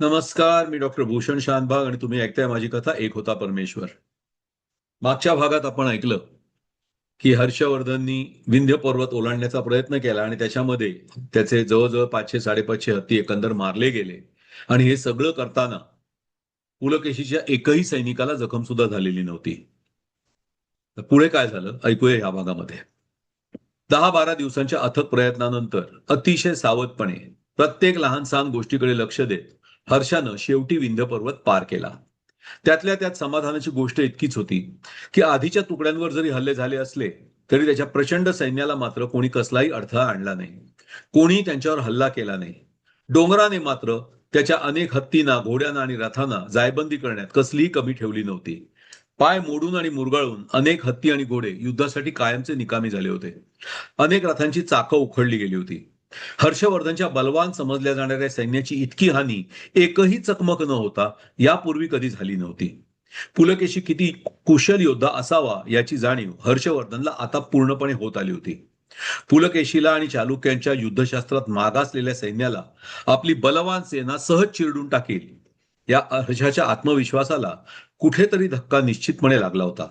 नमस्कार, मी डॉक्टर भूषण शानभाग आणि तुम्ही ऐकताय माझी कथा एक होता परमेश्वर. मागच्या भागात आपण ऐकलं की हर्षवर्धननी विंध्य पर्वत ओलांडण्याचा प्रयत्न केला आणि त्याच्यामध्ये त्याचे जवळजवळ 500-550 हत्ती एकंदर मारले गेले. आणि हे सगळं करताना पुलकेशीच्या एकही सैनिकाला जखम सुद्धा झालेली नव्हती. तर पुढे काय झालं ऐकूया या भागामध्ये. 10-12 दिवसांच्या अथक प्रयत्नानंतर अतिशय सावधपणे प्रत्येक लहान सहान गोष्टीकडे लक्ष देत हर्षानं शेवटी विंध्य पर्वत पार केला. त्यातल्या त्यात समाधानाची गोष्ट इतकीच होती की आधीच्या तुकड्यांवर जरी हल्ले झाले असले तरी त्याच्या प्रचंड सैन्याला मात्र कोणी कसलाही अडथळा आणला नाही. कोणी त्यांच्यावर हल्ला केला नाही. डोंगराने मात्र त्याच्या अनेक हत्तींना, घोड्यांना आणि रथांना जायबंदी करण्यात कसलीही कमी ठेवली नव्हती. पाय मोडून आणि मुरगाळून अनेक हत्ती आणि घोडे युद्धासाठी कायमचे निकामी झाले होते. अनेक रथांची चाकं उखडली गेली होती. हर्षवर्धनच्या बलवान समजल्या जाणाऱ्या सैन्याची इतकी हानी एकही चकमक न होता यापूर्वी कधी झाली नव्हती. पुलकेशी किती कुशल योद्धा असावा याची जाणीव हर्षवर्धनला आता पूर्णपणे होत आली होती. पुलकेशीला आणि चालुक्यांच्या युद्धशास्त्रात मागासलेल्या सैन्याला आपली बलवान सेना सहज चिरडून टाकेल या हर्षाच्या आत्मविश्वासाला कुठेतरी धक्का निश्चितपणे लागला होता.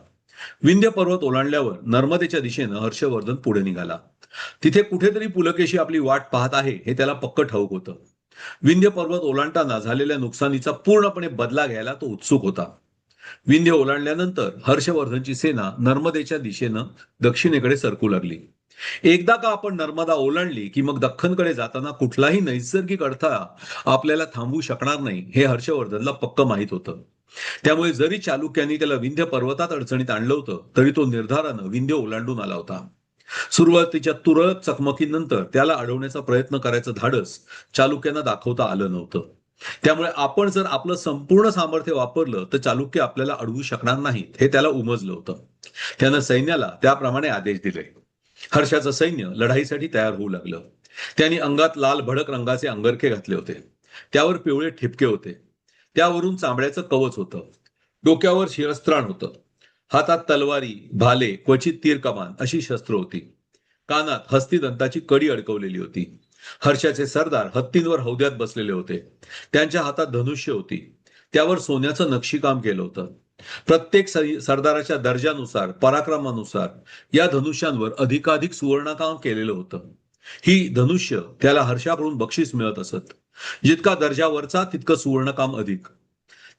विंध्य पर्वत ओलांडल्यावर नर्मदेच्या दिशेनं हर्षवर्धन पुढे निघाला. तिथे कुठेतरी पुलकेशी आपली वाट पाहत आहे हे त्याला पक्क ठाऊक होतं. विंध्य पर्वत ओलांडताना झालेल्या नुकसानीचा पूर्णपणे बदला घ्यायला तो उत्सुक होता. विंध्य ओलांडल्यानंतर हर्षवर्धनची सेना नर्मदेच्या दिशेनं दक्षिणेकडे सरकू लागली. एकदा का आपण नर्मदा ओलांडली की मग दख्खनकडे जाताना कुठलाही नैसर्गिक अडथळा आपल्याला थांबवू शकणार नाही हे हर्षवर्धनला पक्क माहीत होतं. त्यामुळे जरी चालुक्यांनी त्याला विंध्य पर्वतात अडचणीत आणलं होतं तरी तो निर्धारानं विंध्य ओलांडून आला होता. सुरुवातीच्या तुरळक चकमकीनंतर त्याला अडवण्याचा प्रयत्न करायचं धाडस चालुक्यांना दाखवता आलं नव्हतं. त्यामुळे आपण जर आपलं संपूर्ण सामर्थ्य वापरलं तर चालुक्य आपल्याला अडवू शकणार नाहीत हे त्याला उमजलं होतं. त्यानं सैन्याला त्याप्रमाणे आदेश दिले. हर्षाचं सैन्य लढाईसाठी तयार होऊ लागलं. त्यांनी अंगात लाल भडक रंगाचे अंगरखे घातले होते. त्यावर पिवळे ठिपके होते. त्यावरून चांबड्याचं कवच होतं. डोक्यावर शिरस्त्राण होतं. हातात तलवारी, भाले, क्वचित तीर कमान अशी शस्त्र होती. कानात हस्तिदंताची कडी अडकवलेली होती. हर्षाचे सरदार हत्तींवर हौद्यात बसलेले होते. त्यांच्या हातात धनुष्य होती. त्यावर सोन्याचं नक्षीकाम केलं होतं. प्रत्येक सरदाराच्या दर्जानुसार, पराक्रमानुसार या धनुष्यांवर अधिकाधिक सुवर्णकाम केलेलं होतं. ही धनुष्य त्याला हर्षाकडून बक्षीस मिळत असत. जितका दर्जावरचा तितकं सुवर्णकाम अधिक.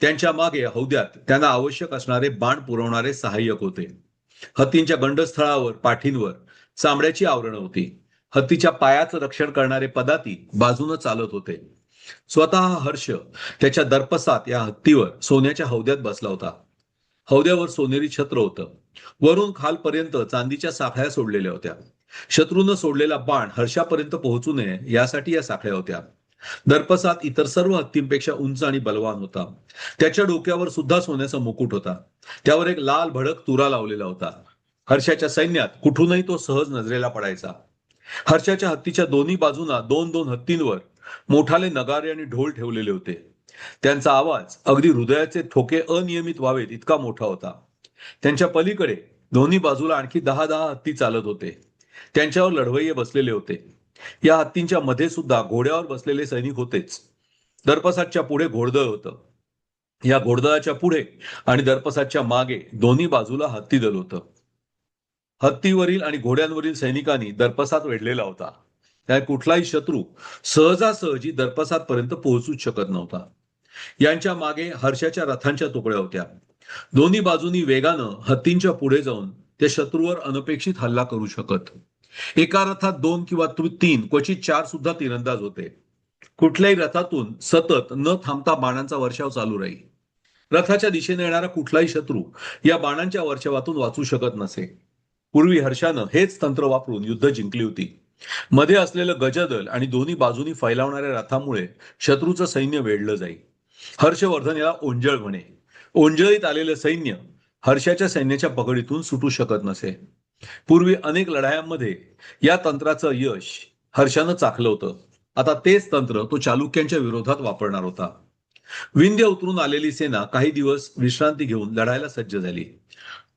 त्यांच्या मागे हौद्यात त्यांना आवश्यक असणारे बाण पुरवणारे सहाय्यक होते. हत्तींच्या गंडस्थळावर, पाठींवर चामड्याची आवरणं होती. हत्तीच्या पायाचं रक्षण करणारे पदाती बाजूनं चालत होते. स्वतः हर्ष त्याच्या दर्पसात या हत्तीवर सोन्याच्या हौद्यात बसला होता. हौद्यावर सोनेरी छत्र होतं. वरून खालपर्यंत चांदीच्या साखळ्या सोडलेल्या होत्या. शत्रूनं सोडलेला बाण हर्षापर्यंत पोहोचू नये यासाठी या साखळ्या होत्या. दर्पसात इतर सर्व हत्तींपेक्षा उंच आणि बलवान होता. त्याच्या डोक्यावर सुद्धा सोन्याचा मुकुट होता. त्यावर एक लाल भडक तुरा लावलेला होता. हर्षाच्या सैन्यात कुठूनही तो सहज नजरेला पडायचा. हर्षाच्या हत्तीच्या दोन्ही बाजूना 2-2 हत्तींवर मोठाले नगारे आणि ढोल ठेवलेले होते. त्यांचा आवाज अगदी हृदयाचे ठोके अनियमित व्हावेत इतका मोठा होता. त्यांच्या पलीकडे दोन्ही बाजूला आणखी 10-10 हत्ती चालत होते. त्यांच्यावर लढवय्ये बसलेले होते. या हत्तींच्या मध्ये सुद्धा घोड्यावर बसलेले सैनिक होतेच. दर्पसाच्या पुढे घोडदळ होतं. या घोडदळाच्या पुढे आणि दर्पसाच्या मागे दोन्ही बाजूला हत्ती दल होतं. हत्तीवरील आणि घोड्यांवरील सैनिकांनी दर्पसात वेढलेला होता. त्या कुठलाही शत्रू सहजासहजी दर्पसातपर्यंत पोहोचूच शकत नव्हता. यांच्या मागे हर्षाच्या रथांच्या तुकड्या होत्या. दोन्ही बाजूनी वेगानं हत्तींच्या पुढे जाऊन त्या शत्रूवर अनपेक्षित हल्ला करू शकत. एका रथात 2 किंवा 3, क्वचित 4 सुद्धा तीरंदाज होते. कुठल्याही रथातून सतत न थांबता बाणांचा वर्षाव चालू राही. रथाच्या दिशेने येणारा कुठलाही शत्रू या बाणांच्या वर्षावातून वाचू शकत नसे. पूर्वी हर्षानं हेच तंत्र वापरून युद्ध जिंकली होती. मध्ये असलेलं गजदल आणि दोन्ही बाजूनी फैलावणाऱ्या रथामुळे शत्रूचं सैन्य वेढलं जाई. हर्षवर्धन याला ओंजळ म्हणे. ओंजळीत आलेलं सैन्य हर्षाच्या सैन्याच्या पकडीतून सुटू शकत नसे. पूर्वी अनेक लढायांमध्ये या तंत्राचं यश हर्षानं चाखलं होतं. आता तेच तंत्र तो चालुक्यांच्या विरोधात वापरणार होता. विंध्य उतरून आलेली सेना काही दिवस विश्रांती घेऊन लढायला सज्ज झाली.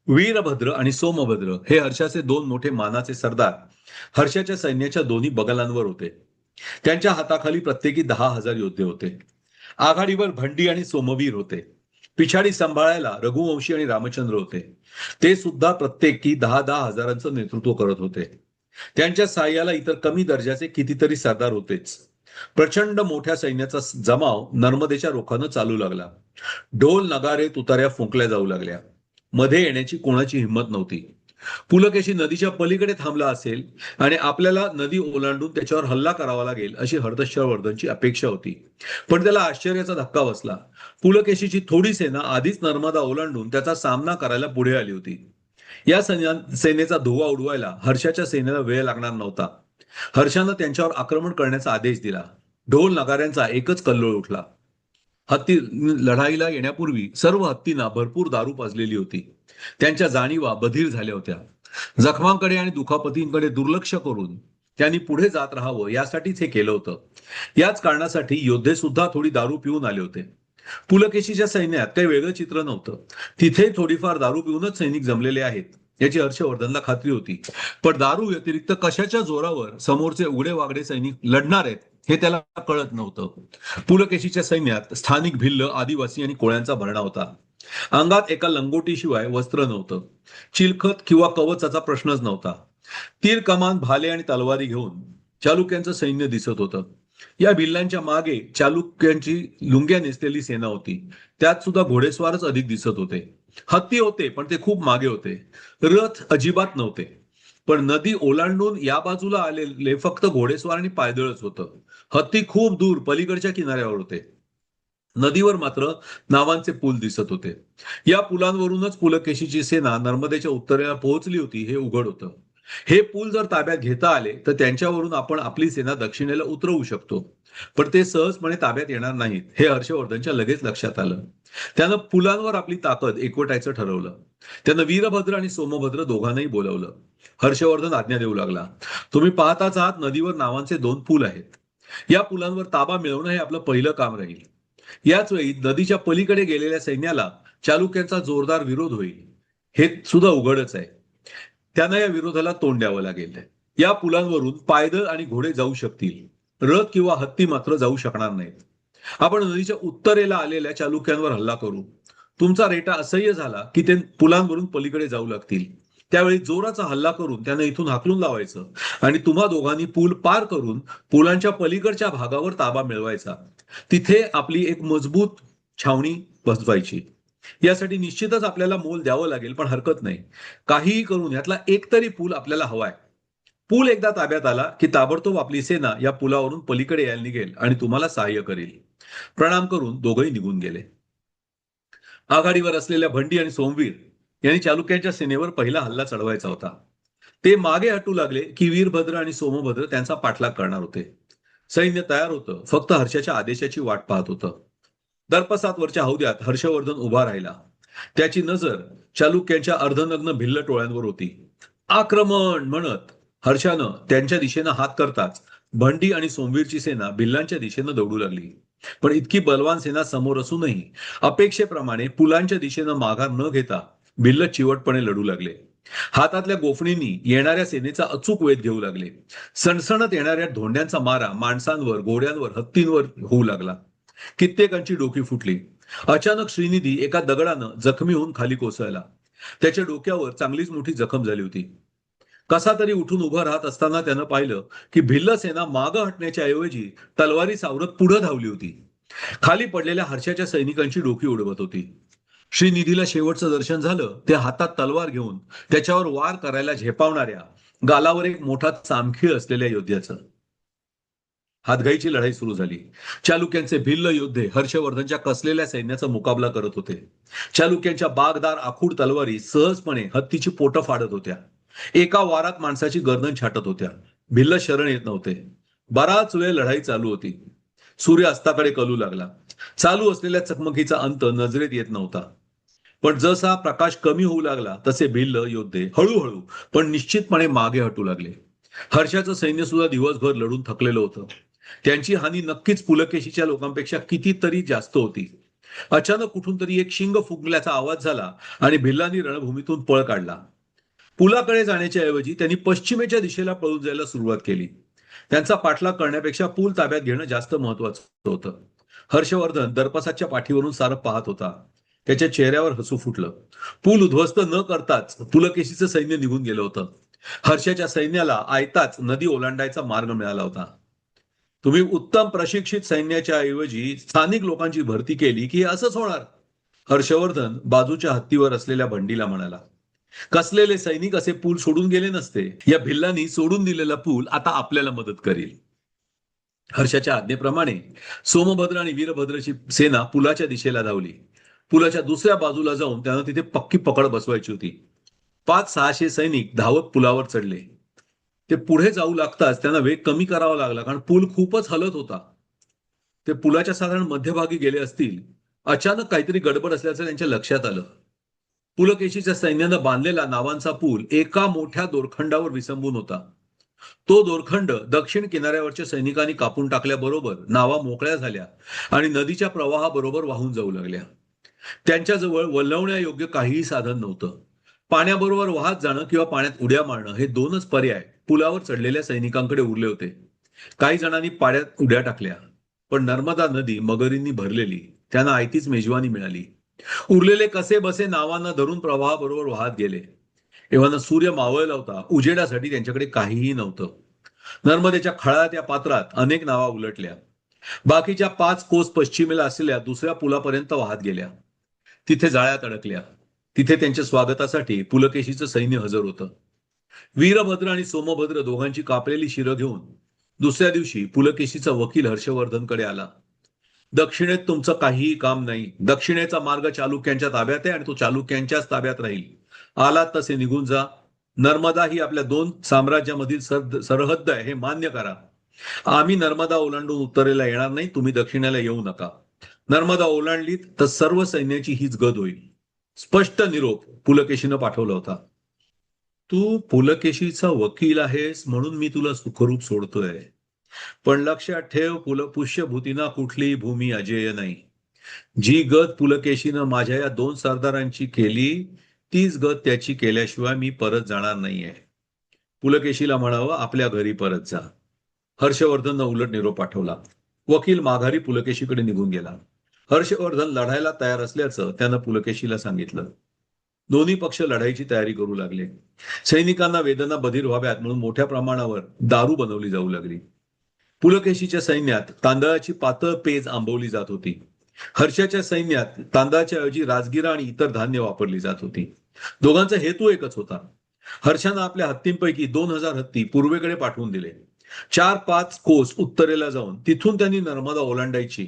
वीरभद्र आणि सोमभद्र हे हर्षाचे 2 मोठे मानाचे सरदार हर्षाच्या सैन्याच्या दोन्ही बगलांवर होते. त्यांच्या हाताखाली प्रत्येकी 10,000 योद्धे होते. आघाडीवर भंडी आणि सोमवीर होते. पिछाडी सांभाळायला रघुवंशी आणि रामचंद्र होते. ते सुद्धा प्रत्येकी 10-10 हजारांचं नेतृत्व करत होते. त्यांच्या साह्याला इतर कमी दर्जाचे कितीतरी सरदार होतेच. प्रचंड मोठ्या सैन्याचा जमाव नर्मदेच्या रोखानं चालू लागला. ढोल नगारे तुतार्या फुंकल्या जाऊ लागल्या. मध्ये येण्याची कोणाची हिंमत नव्हती. पुलकेशी नदीच्या पलीकडे थांबला असेल आणि आपल्याला नदी ओलांडून त्याच्यावर हल्ला करावा लागेल अशी हर्षवर्धनची अपेक्षा होती. पण त्याला आश्चर्याचा धक्का बसला. पुलकेशीची थोडी सेना आधीच नर्मदा ओलांडून त्याचा सामना करायला पुढे आली होती. या सेनेचा धुव्वा उडवायला हर्षाच्या सेनेला वेळ लागणार नव्हता. हर्षानं त्यांच्यावर आक्रमण करण्याचा आदेश दिला. ढोल नगाऱ्यांचा एकच कल्लोळ उठला. हत्ती लढाईला येण्यापूर्वी सर्व हत्तींना भरपूर दारू पाजलेली होती. त्यांच्या जाणीवा बधीर झाल्या होत्या. जखमांकडे आणि दुखापतींकडे दुर्लक्ष करून त्यांनी पुढे जात राहावं यासाठीच हे केलं होतं. याच कारणासाठी योद्धे सुद्धा थोडी दारू पिऊन आले होते. पुलकेशीच्या सैन्यात काही वेगळं चित्र नव्हतं. तिथे थोडीफार दारू पिऊनच सैनिक जमलेले आहेत याची हर्षवर्धनला खात्री होती. पण दारू व्यतिरिक्त कशाच्या जोरावर समोरचे उघडे वागडे सैनिक लढणार आहेत हे त्याला कळत नव्हतं. पुलकेशीच्या सैन्यात स्थानिक भिल्ल, आदिवासी आणि कोळ्यांचा भरणा होता. अंगात एका लंगोटीशिवाय वस्त्र नव्हतं. चिलखत किंवा कवचाचा प्रश्नच नव्हता. तीर, कमान, भाले आणि तलवारी घेऊन चालुक्यांचं सैन्य दिसत होतं. या भिल्लांच्या मागे चालुक्यांची लुंग्या नेसलेली सेना होती. त्यात सुद्धा घोडेस्वारच अधिक दिसत होते. हत्ती होते पण ते खूप मागे होते. रथ अजिबात नव्हते. पण नदी ओलांडून या बाजूला आलेले फक्त घोडेस्वार आणि पायदळच होतं. हत्ती खूप दूर पलीकडच्या किनाऱ्यावर होते. नदीवर मात्र नावांचे पूल दिसत होते. या पुलांवरूनच पुलकेशीची सेना नर्मदेच्या उत्तरेला पोहोचली होती हे उघड होतं. हे पूल जर ताब्यात घेता आले तर त्यांच्यावरून आपण आपली सेना दक्षिणेला उतरवू शकतो. पण ते सहजपणे ताब्यात येणार नाहीत हे हर्षवर्धनच्या लगेच लक्षात आलं. त्यानं पुलांवर आपली ताकद एकवटायचं ठरवलं. त्यानं वीरभद्र आणि सोमभद्र दोघांनाही बोलावलं. हर्षवर्धन आज्ञा देऊ लागला. तुम्ही पाहताच आहात नदीवर नावांचे 2 पूल आहेत. या पुलांवर ताबा मिळवणं हे आपलं पहिलं काम राहील. याच वेळी नदीच्या पलीकडे गेलेल्या सैन्याला चालुक्यांचा जोरदार विरोध होईल हे सुद्धा उघडच आहे. त्यांना या विरोधाला तोंड द्यावं लागेल. या पुलांवरून पायदळ आणि घोडे जाऊ शकतील. रथ किंवा हत्ती मात्र जाऊ शकणार नाहीत. आपण नदीच्या उत्तरेला आलेल्या चालुक्यांवर हल्ला करू. तुमचा रेटा असह्य झाला की ते पुलांवरून पलीकडे जाऊ लागतील. त्यावेळी जोराचा हल्ला करून त्यांना इथून हाकलून लावायचं आणि तुम्हा दोघांनी पूल पार करून पुलांच्या पलीकडच्या भागावर ताबा मिळवायचा. तिथे आपली एक मजबूत छावणी बसवायची. यासाठी निश्चितच आपल्याला मोल द्यावं लागेल पण हरकत नाही. काहीही करून यातला एक तरी पूल आपल्याला हवाय. पूल एकदा ताब्यात आला की ताबडतोब आपली सेना या पुलावरून पलीकडे यायला निघेल आणि तुम्हाला सहाय्य करेल. प्रणाम करून दोघंही निघून गेले. आघाडीवर असलेल्या भंडी आणि सोमवीर यांनी चालुक्यांच्या सेनेवर पहिला हल्ला चढवायचा होता. ते मागे हटू लागले की वीरभद्र आणि सोमभद्र त्यांचा पाठलाग करणार होते. सैन्य तयार होतं. फक्त हर्षाच्या आदेशाची वाट पाहत होतं. दर्पसातवरच्या हौद्यात हर्षवर्धन उभा राहिला. त्याची नजर चालुक्यांच्या अर्धनग्न भिल्ल टोळ्यांवर होती. आक्रमण म्हणत हर्षानं त्यांच्या दिशेनं हात करताच भंडी आणि सोमवीरची सेना भिल्लांच्या दिशेनं दौडू लागली. पण इतकी बलवान सेना समोर असूनही अपेक्षेप्रमाणे पुलांच्या दिशेनं माघार न घेता भिल्ल चिवटपणे लढू लागले. हातातल्या गोफणींनी येणाऱ्या सेनेचा अचूक वेध घेऊ लागले. सणसणत येणाऱ्या धोंड्यांचा मारा माणसांवर, घोड्यांवर, हत्तींवर होऊ लागला. कित्येकांची डोकी फुटली. अचानक श्रीनिधी एका दगडानं जखमी होऊन खाली कोसळला. त्याच्या डोक्यावर चांगलीच मोठी जखम झाली होती. कसा तरी उठून उभं राहत असताना त्यानं पाहिलं की भिल्ल सेना मागं हटण्याच्या ऐवजी तलवारी सावरत पुढे धावली होती. खाली पडलेल्या हर्षाच्या सैनिकांची डोकी उडवत होती. श्रीनिधीला शेवटचं दर्शन झालं ते हातात तलवार घेऊन त्याच्यावर वार करायला झेपावणाऱ्या, गालावर एक मोठा चामखीळ असलेल्या योद्ध्याचं. हातघाईची लढाई सुरू झाली. चालुक्यांचे भिल्ल योद्धे हर्षवर्धनच्या कसलेल्या सैन्याचा मुकाबला करत होते. चालुक्यांच्या बागदार आखूड तलवारी सहजपणे हत्तीची पोटं फाडत होत्या. एका वारात माणसाची गर्दन छाटत होत्या. भिल्ल शरण येत नव्हते. बराच वेळ लढाई चालू होती. सूर्य अस्ताकडे कलू लागला. चालू असलेल्या चकमकीचा अंत नजरेत येत नव्हता. पण जसा प्रकाश कमी होऊ लागला तसे भिल्ल योद्धे हळूहळू पण निश्चितपणे मागे हटू लागले. हर्षाचं सैन्य सुद्धा दिवसभर लढून थकलेलं होतं. त्यांची हानी नक्कीच पुलकेशीच्या लोकांपेक्षा कितीतरी जास्त होती. अचानक कुठून तरी एक शिंग फुगल्याचा आवाज झाला आणि भिल्लांनी रणभूमीतून पळ काढला. पुलाकडे जाण्याच्या ऐवजी त्यांनी पश्चिमेच्या दिशेला पळून जायला सुरुवात केली. त्यांचा पाठलाग करण्यापेक्षा पूल ताब्यात घेणं जास्त महत्वाचं होतं. हर्षवर्धन दरपसाच्या पाठीवरून सारं पाहत होता. त्याच्या चेहऱ्यावर हसू फुटलं. पूल उद्ध्वस्त न करताच पुलकेशीचं सैन्य निघून गेलं होतं. हर्षाच्या सैन्याला आयताच नदी ओलांडायचा मार्ग मिळाला होता. तुम्ही उत्तम प्रशिक्षित सैन्याच्या ऐवजी स्थानिक लोकांची भरती केली की असंच होणार, हर्षवर्धन बाजूच्या हत्तीवर असलेल्या भंडीला म्हणाला. कसलेले सैनिक असे पूल सोडून गेले नसते. या भिल्लांनी सोडून दिलेला पूल आता आपल्याला मदत करेल. हर्षाच्या आज्ञेप्रमाणे सोमभद्र आणि वीरभद्रची सेना पुलाच्या दिशेला धावली. पुलाच्या दुसऱ्या बाजूला जाऊन त्यांना तिथे पक्की पकड बसवायची होती. 500-600 सैनिक धावत पुलावर चढले. ते पुढे जाऊ लागताच त्यांना वेग कमी करावा लागला, कारण पूल खूपच हलत होता. ते पुलाच्या साधारण मध्यभागी गेले असतील. अचानक काहीतरी गडबड असल्याचं त्यांच्या लक्षात आलं. पुलकेशीच्या सैन्यानं बांधलेला नावांचा पूल एका मोठ्या दोरखंडावर विसंबून होता. तो दोरखंड दक्षिण किनाऱ्यावरच्या सैनिकांनी कापून टाकल्याबरोबर नावा मोकळ्या झाल्या आणि नदीच्या प्रवाहाबरोबर वाहून जाऊ लागल्या. त्यांच्याजवळ वल्हवण्यायोग्य काहीही साधन नव्हतं. पाण्याबरोबर वाहत जाणं किंवा पाण्यात उड्या मारणं हे दोनच पर्याय पुलावर चढलेल्या सैनिकांकडे उरले होते. काही जणांनी पाण्यात उड्या टाकल्या, पण नर्मदा नदी मगरींनी भरलेली, त्यांना आयतीच मेजवानी मिळाली. उरलेले कसे बसे नावांना धरून प्रवाहाबरोबर वाहत गेले. एव्हाना सूर्य मावळला होता. उजेडासाठी त्यांच्याकडे काहीही नव्हतं. नर्मदेच्या खळाळत्या पात्रात अनेक नावा उलटल्या. बाकीच्या 5 कोस पश्चिमेला असलेल्या दुसऱ्या पुलापर्यंत वाहत गेल्या. तिथे जाळ्यात अडकल्या. तिथे त्यांच्या स्वागतासाठी पुलकेशीचं सैन्य हजर होतं. वीरभद्र आणि सोमभद्र दोघांची कापलेली शिरं घेऊन दुसऱ्या दिवशी पुलकेशीचा वकील हर्षवर्धनकडे आला. दक्षिणेत तुमचं काहीही काम नाही. दक्षिणेचा मार्ग चालुक्यांच्या ताब्यात आहे आणि तो चालुक्यांच्याच ताब्यात राहील. आलात तसे निघून जा. नर्मदा ही आपल्या 2 साम्राज्यामधील सरहद्द आहे हे मान्य करा. आम्ही नर्मदा ओलांडून उत्तरेला येणार नाही. तुम्ही दक्षिणेला येऊ नका. नर्मदा ओलांडलीत तर सर्व सैन्याची हीच गत होईल. स्पष्ट निरोप पुलकेशीनं पाठवला होता. तू पुलकेशीचा वकील आहेस म्हणून मी तुला सुखरूप सोडतोय, पण लक्षात ठेव, पुष्यभूतीना कुठलीही भूमी अजेय नाही. जी गत पुलकेशीनं माझ्या या 2 सरदारांची केली तीच गत त्याची केल्याशिवाय मी परत जाणार नाहीये. पुलकेशीला म्हणावं आपल्या घरी परत जा. हर्षवर्धननं उलट निरोप पाठवला. वकील माघारी पुलकेशीकडे निघून गेला. हर्षवर्धन लढायला तयार असल्याचं त्यानं पुलकेशीला सांगितलं. दोन्ही पक्ष लढाईची तयारी करू लागले. सैनिकांना वेदना बधीर व्हाव्यात म्हणून मोठ्या प्रमाणावर दारू बनवली जाऊ लागली. पुलकेशीच्या सैन्यात तांदळाची पातळ पेज आंबवली जात होती. हर्षाच्या सैन्यात तांदळाच्या ऐवजी राजगिरा आणि इतर धान्य वापरली जात होती. दोघांचा हेतू एकच होता. हर्षानं आपल्या हत्तींपैकी 2000 हत्ती पूर्वेकडे पाठवून दिले. 4-5 कोस उत्तरेला जाऊन तिथून त्यांनी नर्मदा ओलांडायची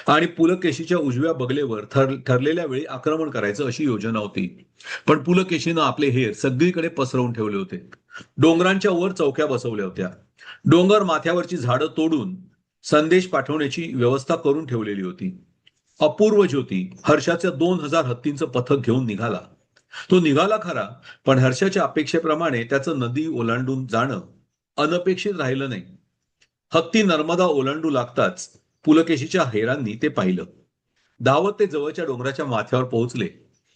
आणि पुलकेशीच्या उजव्या बगलेवर ठरलेल्या वेळी आक्रमण करायचं अशी योजना होती. पण पुलकेशीनं आपले हेर सगळीकडे पसरवून ठेवले होते. डोंगरांच्या वर चौक्या बसवल्या होत्या. डोंगर माथ्यावरची झाडं तोडून संदेश पाठवण्याची व्यवस्था करून ठेवलेली होती. अपूर्व ज्योती हर्षाच्या 2000 हत्तींचं पथक घेऊन निघाला. तो निघाला खरा, पण हर्षाच्या अपेक्षेप्रमाणे त्याचं नदी ओलांडून जाणं अनपेक्षित राहिलं नाही. हत्ती नर्मदा ओलांडू लागताच पुलकेशीच्या हेरांनी ते पाहिलं. धावत ते जवळच्या डोंगराच्या माथ्यावर पोहोचले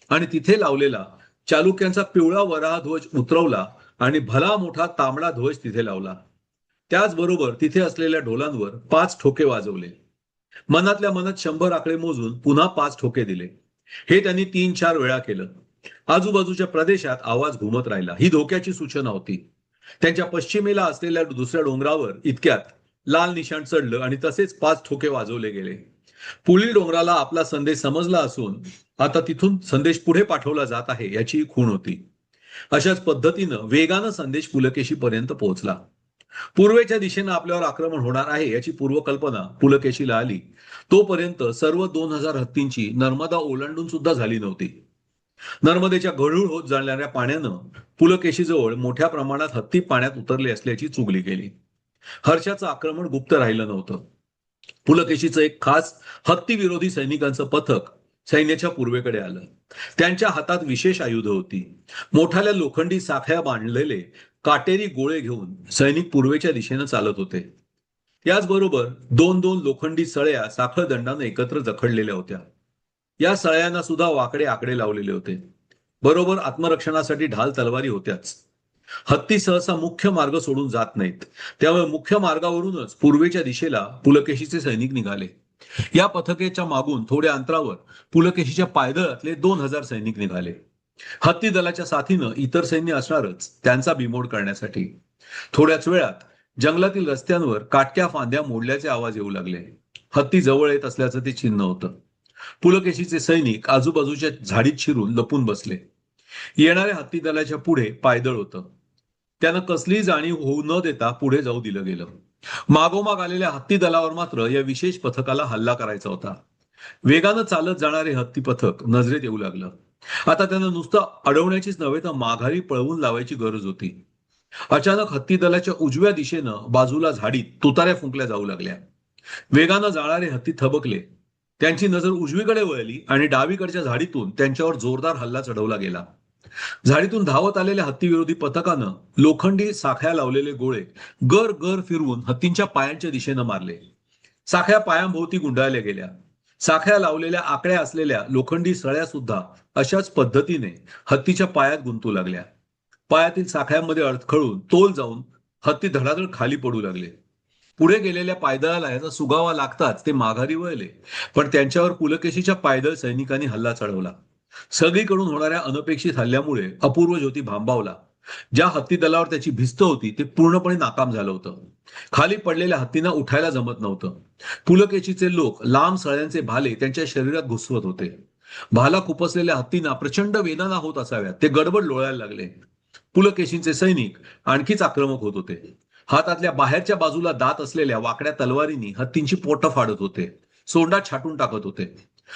आणि तिथे लावलेला चालुक्यांचा पिवळा वराह ध्वज उतरवला आणि भला मोठा तांबडा ध्वज तिथे लावला. त्याचबरोबर तिथे असलेल्या ढोलांवर 5 ठोके वाजवले. मनातल्या मनात 100 आकडे मोजून पुन्हा 5 ठोके दिले. हे त्यांनी 3-4 वेळा केलं. आजूबाजूच्या प्रदेशात आवाज घुमत राहिला. ही धोक्याची सूचना होती. त्यांच्या पश्चिमेला असलेल्या दुसऱ्या डोंगरावर इतक्यात लाल निशाण चढलं आणि तसेच 5 ठोके वाजवले गेले. पुढील डोंगराला आपला संदेश समजला असून आता तिथून संदेश पुढे पाठवला जात आहे याची खूण होती. अशाच पद्धतीनं वेगानं संदेश पुलकेशीपर्यंत पोहोचला. पूर्वेच्या दिशेनं आपल्यावर आक्रमण होणार आहे याची पूर्वकल्पना पुलकेशीला आली. तोपर्यंत सर्व 2000 हत्तींची नर्मदा ओलांडून सुद्धा झाली नव्हती. नर्मदेच्या गढूळ होत जाणाऱ्या पाण्यानं पुलकेशीजवळ मोठ्या प्रमाणात हत्ती पाण्यात उतरले असल्याची चुगली केली. हर्षाचं आक्रमण गुप्त राहिलं नव्हतं. पुलकेशीचं एक खास हत्ती विरोधी सैनिकांचं पथक सैन्याच्या पूर्वेकडे आलं. त्यांच्या हातात विशेष आयुधं होती. मोठाल्या लोखंडी साखळ्या बांधलेले काटेरी गोळे घेऊन सैनिक पूर्वेच्या दिशेनं चालत होते. याचबरोबर 2-2 लोखंडी सळ्या साखळ दंडाने एकत्र जखडलेल्या होत्या. या सळ्यांना सुद्धा वाकडे आकडे लावलेले होते. बरोबर आत्मरक्षणासाठी ढाल तलवारी होत्याच. हत्ती सहसा मुख्य मार्ग सोडून जात नाहीत. त्यामुळे मुख्य मार्गावरूनच पूर्वेच्या दिशेला पुलकेशीचे सैनिक निघाले. या पथकेच्या मागून थोड्या अंतरावर पुलकेशीच्या पायदळातले 2000 सैनिक निघाले. हत्ती दलाच्या साथीनं इतर सैन्य असणारच त्यांचा बिमोड करण्यासाठी. थोड्याच वेळात जंगलातील रस्त्यांवर काटक्या फांद्या मोडल्याचे आवाज येऊ लागले. हत्ती जवळ येत असल्याचं ते चिन्ह होतं. पुलकेशीचे सैनिक आजूबाजूच्या झाडीत शिरून लपून बसले. येणाऱ्या हत्ती दलाच्या पुढे पायदळ होतं. त्यानं कसलीही जाणीव होऊ न देता पुढे जाऊ दिलं गेलं. मागोमाग आलेल्या हत्ती दलावर मात्र या विशेष पथकाला हल्ला करायचा होता. वेगानं चालत जाणारे हत्ती पथक नजरेत येऊ लागलं. आता त्यांना नुसतं अडवण्याचीच नव्हे तर माघारी पळवून लावायची गरज होती. अचानक हत्ती दलाच्या उजव्या दिशेनं बाजूला झाडीत तुताऱ्या फुंकल्या जाऊ लागल्या. वेगानं जाणारे हत्ती थबकले. त्यांची नजर उजवीकडे वळली आणि डावीकडच्या झाडीतून त्यांच्यावर जोरदार हल्ला चढवला गेला. झाडीतून धावत आलेल्या हत्तीविरोधी पथकानं लोखंडी साख्या लावलेले गोळे गर गर फिरवून हत्तींच्या पायांच्या दिशेनं मारले. साख्या पायांभोवती गुंडाळल्या गेल्या. साख्या लावलेल्या आकड्या असलेल्या लोखंडी सळ्या सुद्धा अशाच पद्धतीने हत्तीच्या पायात गुंतू लागल्या. पायातील साख्यांमध्ये अडखळून तोल जाऊन हत्ती धडाधड खाली पडू लागले. पुढे गेलेल्या पायदळाला याचा सुगावा लागताच ते माघारी वळले, पण त्यांच्यावर पुलकेशीच्या पायदळ सैनिकांनी हल्ला चढवला. सगळीकडून होणाऱ्या अनपेक्षित हल्ल्यामुळे अपूर्व ज्योती भांबावला. ज्या हत्ती दलावर त्याची भिस्त होती ते पूर्णपणे नाकाम झालं होतं. खाली पडलेल्या हत्तींना उठायला जमत नव्हतं. पुलकेशीचे लोक लांब सळ्यांचे भाले त्यांच्या शरीरात घुसवत होते. भाला खुपसलेल्या हत्तींना प्रचंड वेदना होत असाव्यात, ते गडबड लोळायला लागले. पुलकेशींचे सैनिक आणखीच आक्रमक होत होते. हातातल्या बाहेरच्या बाजूला दात असलेल्या वाकड्या तलवारींनी हत्तींची पोटं फाडत होते, सोंडा छाटून टाकत होते.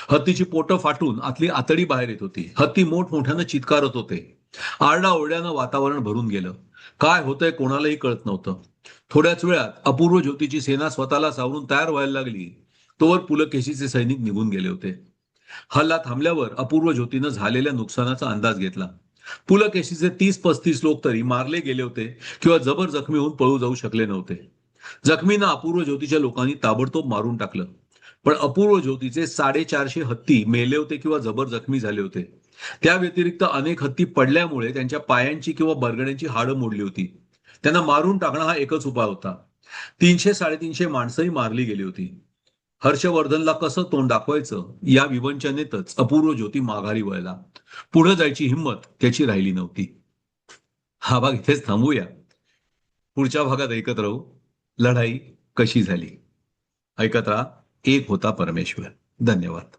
हत्तीची पोटं फाटून आतली आतडी बाहेर येत होती. हत्ती मोठमोठ्यानं चित्कारत होते. आरडाओरड्यानं वातावरण भरून गेलं. काय होतंय कोणालाही कळत नव्हतं. थोड्याच वेळात अपूर्व ज्योतीची सेना स्वतःला सावरून तयार व्हायला लागली, तोवर पुलकेशीचे सैनिक निघून गेले होते. हल्ला थांबल्यावर अपूर्व ज्योतीनं झालेल्या नुकसानाचा अंदाज घेतला. पुलकेशीचे 30-35 लोक तरी मारले गेले होते किंवा जबर जखमी होऊन पळू जाऊ शकले नव्हते. जखमींना अपूर्व ज्योतीच्या लोकांनी ताबडतोब मारून टाकलं. पण अपूर्व ज्योतीचे 450 हत्ती मेले होते किंवा जबर जखमी झाले होते. त्या व्यतिरिक्त अनेक हत्ती पडल्यामुळे त्यांच्या पायांची किंवा बरगड्यांची हाडं मोडली होती. त्यांना मारून टाकणं हा एकच उपाय होता. 300-350 माणसंही मारली गेली होती. हर्षवर्धनला कसं तोंड दाखवायचं या विवंचनेतच अपूर्व ज्योती माघारी वळला. पुढे जायची हिंमत त्याची राहिली नव्हती. हा भाग इथेच थांबूया. पुढच्या भागात ऐकत राहू लढाई कशी झाली. ऐकत राहा एक होता परमेश्वर. धन्यवाद.